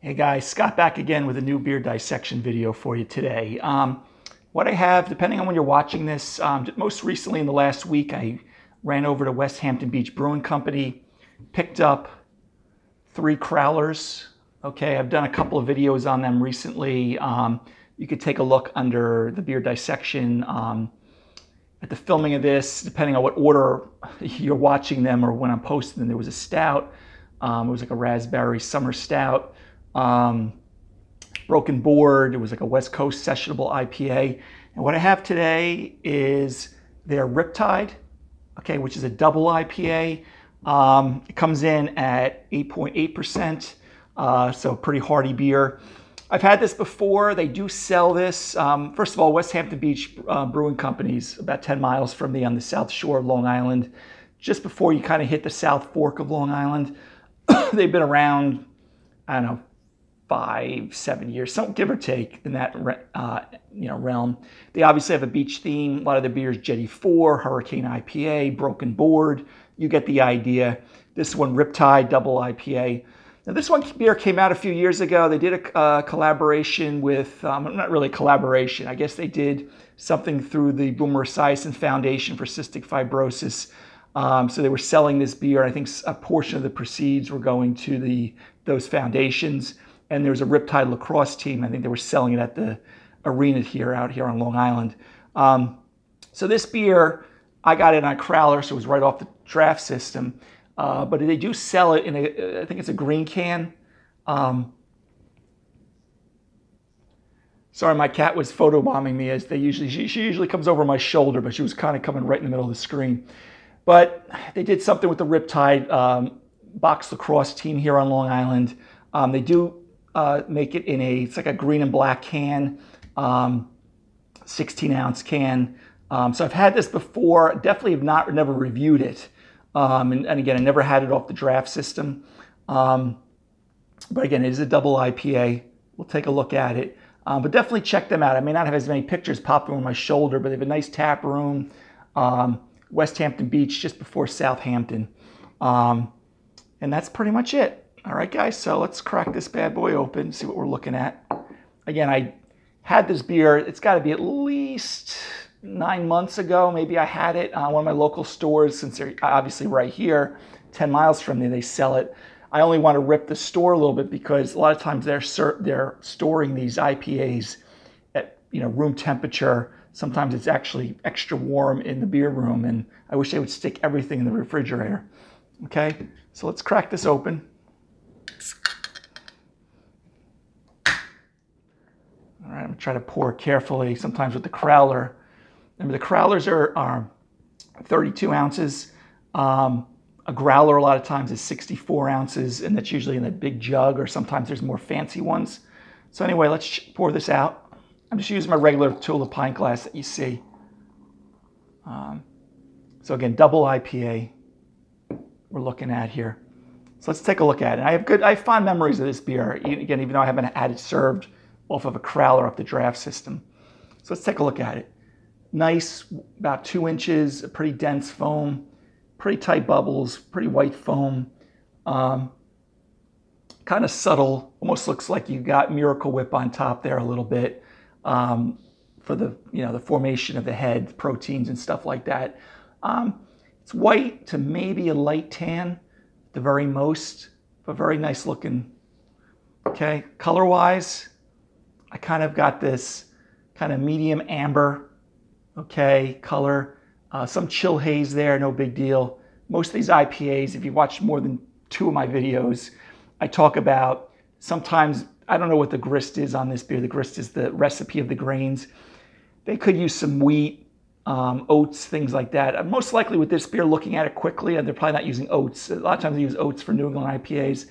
Hey guys, Scott back again with a new beer dissection video for you today. What I have, depending on when you're watching this, most recently in the last week, I ran over to Westhampton Brewing Company, picked up 3 crowlers. Okay, I've done a couple of videos on them recently. You could take a look under the beer dissection at the filming of this, depending on what order you're watching them or when I'm posting them. There was a stout. It was like a raspberry summer stout. Broken Board. It was like a West Coast sessionable IPA. And what I have today is their Riptide, okay, which is a double IPA. It comes in at 8.8%, so pretty hearty beer. I've had this before. They do sell this. First of all, Westhampton Beach Brewing Company's about 10 miles from me on the south shore of Long Island, just before you kind of hit the South Fork of Long Island. They've been around, I don't know, 5-7 years, some give or take in that realm. They obviously have a beach theme. A lot of the beers, Jetty 4, Hurricane IPA, Broken Board. You get the idea. This one, Riptide Double IPA. Now, this one beer came out a few years ago. They did a collaboration with, not really a collaboration, I guess they did something through the Boomer Esiason Foundation for Cystic Fibrosis. So they were selling this beer. I think a portion of the proceeds were going to those foundations. And there was a Riptide lacrosse team. I think they were selling it at the arena out here on Long Island. So this beer, I got it on a crowler, so it was right off the draft system. But they do sell it in I think it's a green can. Sorry, my cat was photobombing me as she usually comes over my shoulder, but she was kind of coming right in the middle of the screen. But they did something with the Riptide box lacrosse team here on Long Island. They do make it in it's like a green and black can, 16-ounce can. So I've had this before. Definitely have never reviewed it. And again, I never had it off the draft system. But again, it is a double IPA. We'll take a look at it. But definitely check them out. I may not have as many pictures popping on my shoulder, but they have a nice tap room. Westhampton Beach, just before Southampton. And that's pretty much it. All right, guys, so let's crack this bad boy open, see what we're looking at. Again, I had this beer, it's got to be at least 9 months ago. Maybe I had it on one of my local stores, since they're obviously right here, 10 miles from me, they sell it. I only want to rip the store a little bit because a lot of times they're storing these IPAs at room temperature. Sometimes it's actually extra warm in the beer room, and I wish they would stick everything in the refrigerator. Okay, so let's crack this open. All right, I'm gonna try to pour carefully. Sometimes with the crowler, remember the crowlers are 32 ounces. A growler a lot of times is 64 ounces, and that's usually in a big jug, or sometimes there's more fancy ones. So anyway, let's pour this out. I'm just using my regular Tula pint glass that you see. So again, double IPA we're looking at here. So let's take a look at it. I have fond memories of this beer, again, even though I haven't had it served off of a crowler up the draft system. So let's take a look at it. Nice, about 2 inches, a pretty dense foam, pretty tight bubbles, pretty white foam. Kind of subtle, almost looks like you got Miracle Whip on top there a little bit for the formation of the head, proteins and stuff like that. It's white to maybe a light tan, the very most, but very nice looking. Okay, color wise, I kind of got this kind of medium amber, okay, color. Some chill haze there, no big deal. Most of these IPAs, if you watch more than 2 of my videos, I talk about sometimes, I don't know what the grist is on this beer. The grist is the recipe of the grains. They could use some wheat, oats, things like that. Most likely with this beer, looking at it quickly, and they're probably not using oats. A lot of times they use oats for New England IPAs.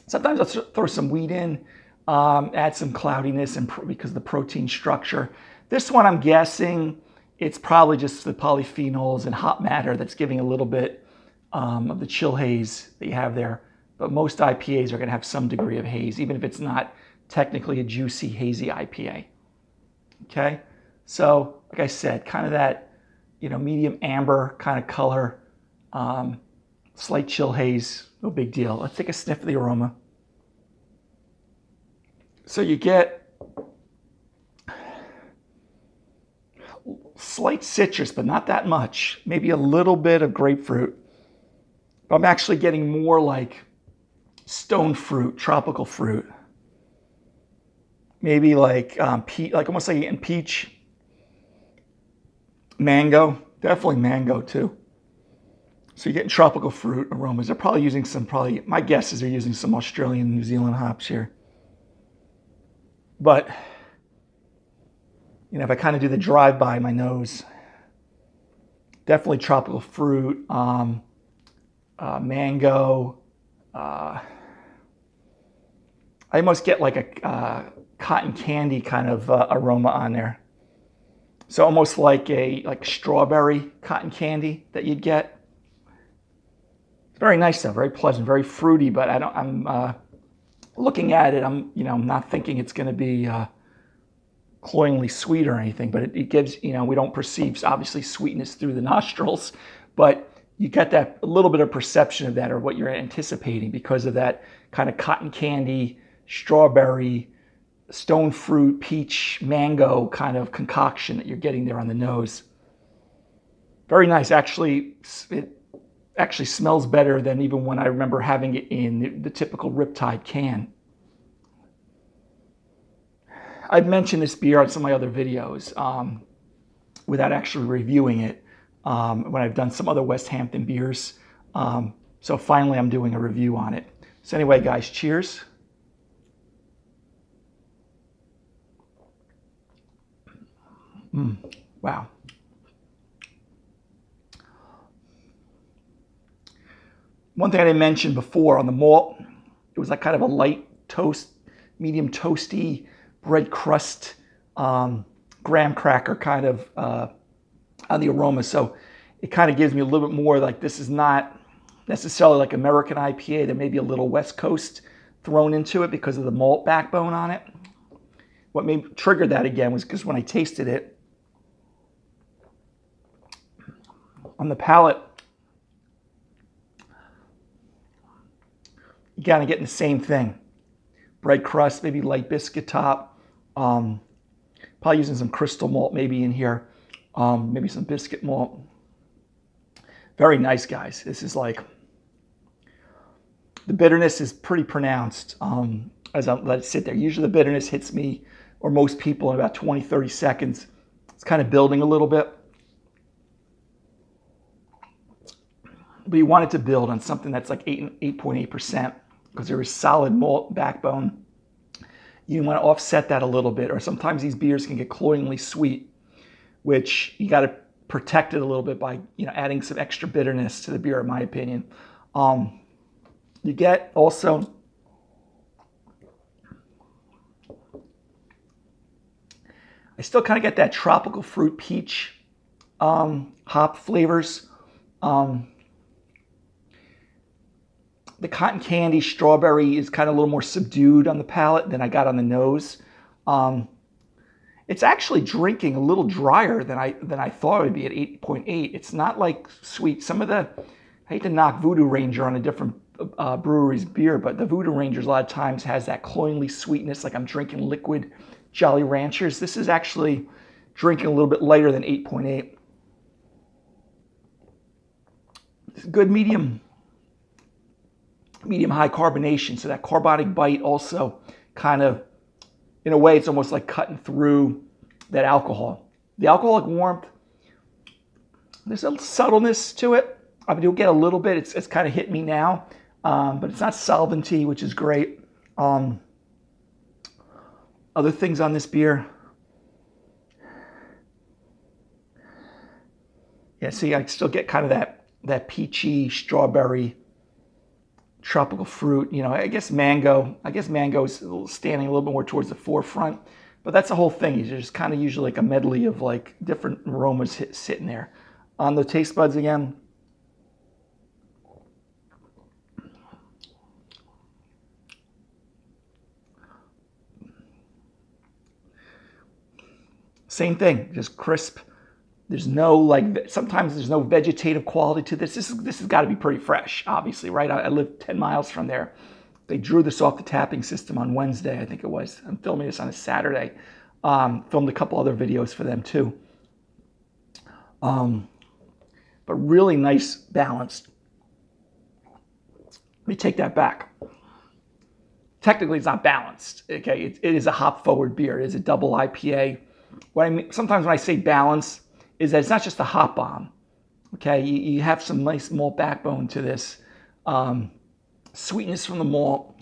Sometimes I'll throw some wheat in, add some cloudiness and because of the protein structure. This one, I'm guessing it's probably just the polyphenols and hop matter that's giving a little bit of the chill haze that you have there. But most IPAs are going to have some degree of haze, even if it's not technically a juicy, hazy IPA. Okay, so like I said, kind of that medium amber kind of color, slight chill haze, no big deal. Let's take a sniff of the aroma. So you get slight citrus, but not that much. Maybe a little bit of grapefruit. But I'm actually getting more like stone fruit, tropical fruit. Maybe like like almost like eating peach, mango, definitely mango too. So you're getting tropical fruit aromas. They're probably using my guess is they're using some Australian, New Zealand hops here. But, if I kind of do the drive-by my nose, definitely tropical fruit, mango. I almost get like a cotton candy kind of aroma on there. So almost like strawberry cotton candy that you'd get. It's very nice though, very pleasant, very fruity. But I'm looking at it. I'm not thinking it's going to be cloyingly sweet or anything. But it gives we don't perceive obviously sweetness through the nostrils, but you get that a little bit of perception of that or what you're anticipating because of that kind of cotton candy, strawberry, stone fruit, peach, mango kind of concoction that you're getting there on the nose. Very nice. Actually, it actually smells better than even when I remember having it in the typical Riptide can. I've mentioned this beer on some of my other videos without actually reviewing it when I've done some other Westhampton beers. So finally I'm doing a review on it. So anyway, guys, cheers. Wow. One thing I didn't mention before on the malt, it was like kind of a light toast, medium toasty bread crust, graham cracker kind of on the aroma. So it kind of gives me a little bit more like this is not necessarily like American IPA. There may be a little West Coast thrown into it because of the malt backbone on it. What made me trigger that again was because when I tasted it on the palate, you kind of getting the same thing. Bread crust, maybe light biscuit top. Probably using some crystal malt maybe in here. Maybe some biscuit malt. Very nice, guys. This is like, the bitterness is pretty pronounced as I let it sit there. Usually the bitterness hits me or most people in about 20, 30 seconds. It's kind of building a little bit. But you want it to build on something that's like 8.8% because there is solid malt backbone. You want to offset that a little bit, or sometimes these beers can get cloyingly sweet, which you got to protect it a little bit by adding some extra bitterness to the beer, in my opinion. You get also I still kind of get that tropical fruit peach hop flavors. The cotton candy strawberry is kind of a little more subdued on the palate than I got on the nose. It's actually drinking a little drier than I thought it would be at 8.8. It's not like sweet. Some of I hate to knock Voodoo Ranger on a different brewery's beer, but the Voodoo Rangers a lot of times has that cloyingly sweetness, like I'm drinking liquid Jolly Ranchers. This is actually drinking a little bit lighter than 8.8. It's good medium high carbonation, so that carbonic bite also kind of, in a way, it's almost like cutting through that alcohol. The alcoholic warmth, there's a subtleness to it. I mean, you'll get a little bit. It's kind of hit me now, but it's not solventy, which is great. Other things on this beer. Yeah, see, I still get kind of that peachy, strawberry, tropical fruit. I guess mango. I guess mango is standing a little bit more towards the forefront, but that's the whole thing. It's just kind of usually like a medley of like different aromas sitting there. On the taste buds again. Same thing, just crisp. There's no sometimes there's no vegetative quality to this. This has got to be pretty fresh, obviously, right? I live 10 miles from there. They drew this off the tapping system on Wednesday, I think it was. I'm filming this on a Saturday. Filmed a couple other videos for them too. But really nice, balanced. Let me take that back. Technically, it's not balanced. Okay, it is a hop-forward beer. It is a double IPA. What I mean, sometimes when I say balance, is that it's not just a hop bomb. Okay, you have some nice malt backbone to this. Sweetness from the malt.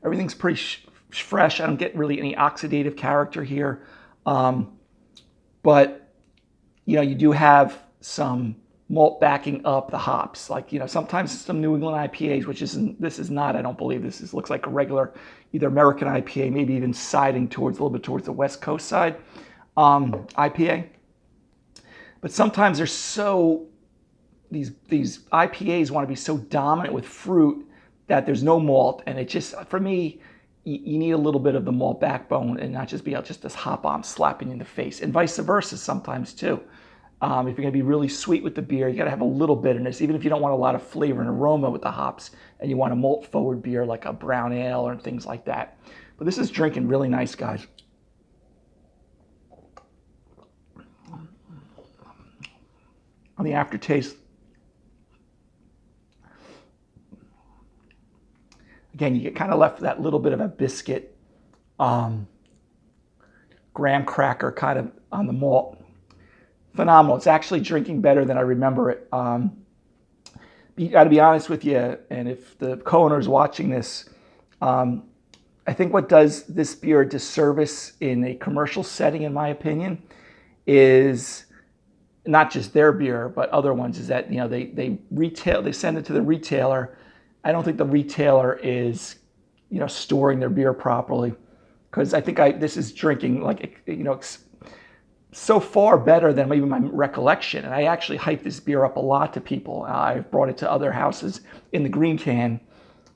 Everything's pretty fresh. I don't get really any oxidative character here. But, you do have some malt backing up the hops. Like, sometimes some New England IPAs, this is not, I don't believe this looks like a regular, either American IPA, maybe even siding a little bit towards the West Coast side IPA. But sometimes these IPAs want to be so dominant with fruit that there's no malt. And it just, for me, you need a little bit of the malt backbone and not just be just this hop bomb slapping you in the face. And vice versa sometimes too. If you're going to be really sweet with the beer, you got to have a little bitterness, even if you don't want a lot of flavor and aroma with the hops and you want a malt forward beer like a brown ale or things like that. But this is drinking really nice, guys. On the aftertaste, again, you get kind of left with that little bit of a biscuit, graham cracker kind of on the malt. Phenomenal. It's actually drinking better than I remember it. You got to be honest with you, and if the co-owner is watching this, I think what does this beer a disservice in a commercial setting, in my opinion, is not just their beer, but other ones, is that they send it to the retailer. I don't think the retailer is storing their beer properly, because I think this is drinking like so far better than even my recollection. And I actually hype this beer up a lot to people. I've brought it to other houses in the green can.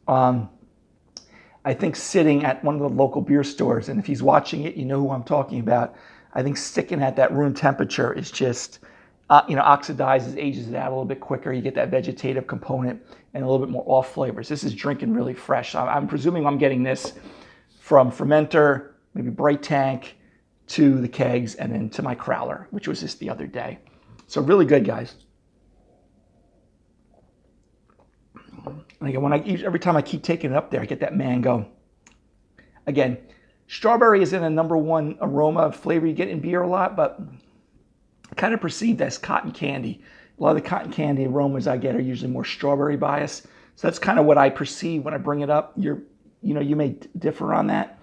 I think sitting at one of the local beer stores, and if he's watching it, you know who I'm talking about. I think sticking at that room temperature is just, oxidizes, ages it out a little bit quicker. You get that vegetative component and a little bit more off flavors. This is drinking really fresh. I'm presuming I'm getting this from fermenter, maybe bright tank, to the kegs, and then to my crowler, which was just the other day. So really good, guys. And again, every time I keep taking it up there, I get that mango. Again, strawberry isn't a number one aroma of flavor you get in beer a lot, but kind of perceived as cotton candy. A lot of the cotton candy aromas I get are usually more strawberry bias. So that's kind of what I perceive when I bring it up. You may differ on that.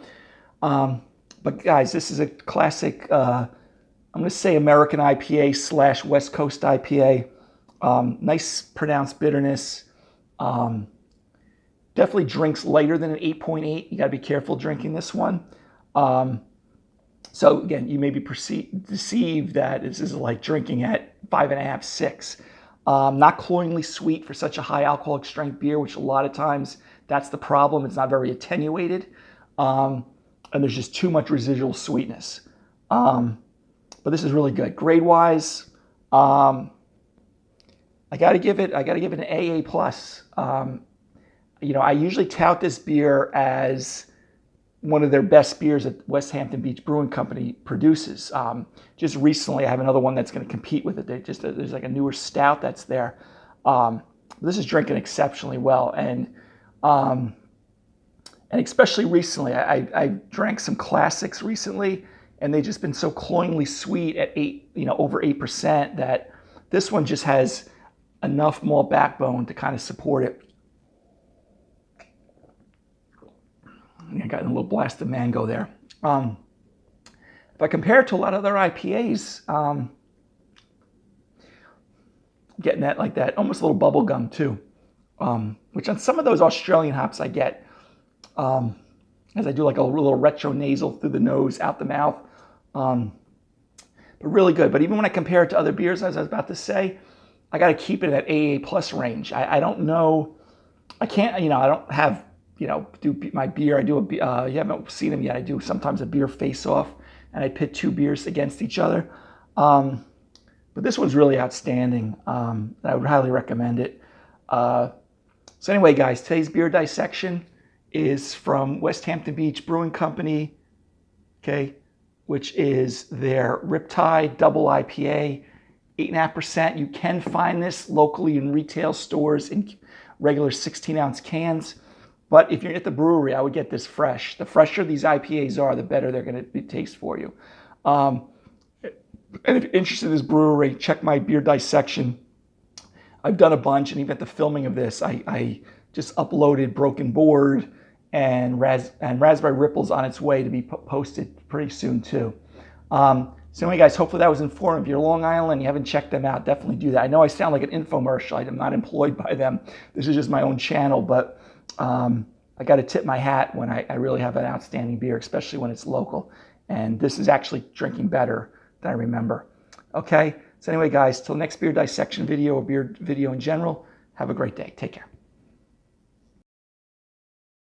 But guys, this is a classic, I'm going to say American IPA / West Coast IPA. Nice pronounced bitterness. Definitely drinks lighter than an 8.8. You got to be careful drinking this one. So again, you may be deceived that this is like drinking at 5.5, 6. Not cloyingly sweet for such a high alcoholic strength beer, which a lot of times that's the problem. It's not very attenuated. And there's just too much residual sweetness. But this is really good. Grade-wise, I got to give it an AA plus. I usually tout this beer as one of their best beers that Westhampton Beach Brewing Company produces. Just recently, I have another one that's going to compete with it. There's like a newer stout that's there. This is drinking exceptionally well, and especially recently, I drank some classics recently, and they've just been so cloyingly sweet at over 8% that this one just has enough malt backbone to kind of support it. I got a little blast of mango there. If I compare it to a lot of other IPAs, getting that like that, almost a little bubble gum too, which on some of those Australian hops I get, as I do like a little retro nasal through the nose, out the mouth, but really good. But even when I compare it to other beers, as I was about to say, I got to keep it at AA plus range. I don't know, I can't, I don't have, do my beer. I do you haven't seen them yet. I do sometimes a beer face-off, and I pit two beers against each other. But this one's really outstanding. I would highly recommend it. So anyway, guys, today's beer dissection. is from Westhampton Beach Brewing Company, okay, which is their Riptide Double IPA, 8.5%. You can find this locally in retail stores in regular 16-ounce cans. But if you're at the brewery, I would get this fresh. The fresher these IPAs are, the better they're going to taste for you. And if you're interested in this brewery, check my beer dissection. I've done a bunch, and even at the filming of this, I just uploaded Broken Board and Raspberry Ripple's on its way to be posted pretty soon too. So anyway, guys, hopefully that was informative. If you're Long Island, you haven't checked them out, definitely do that. I know I sound like an infomercial. I'm not employed by them. This is just my own channel, but I got to tip my hat when I really have an outstanding beer, especially when it's local. And this is actually drinking better than I remember. Okay, so anyway, guys, till next beer dissection video or beer video in general, have a great day. Take care.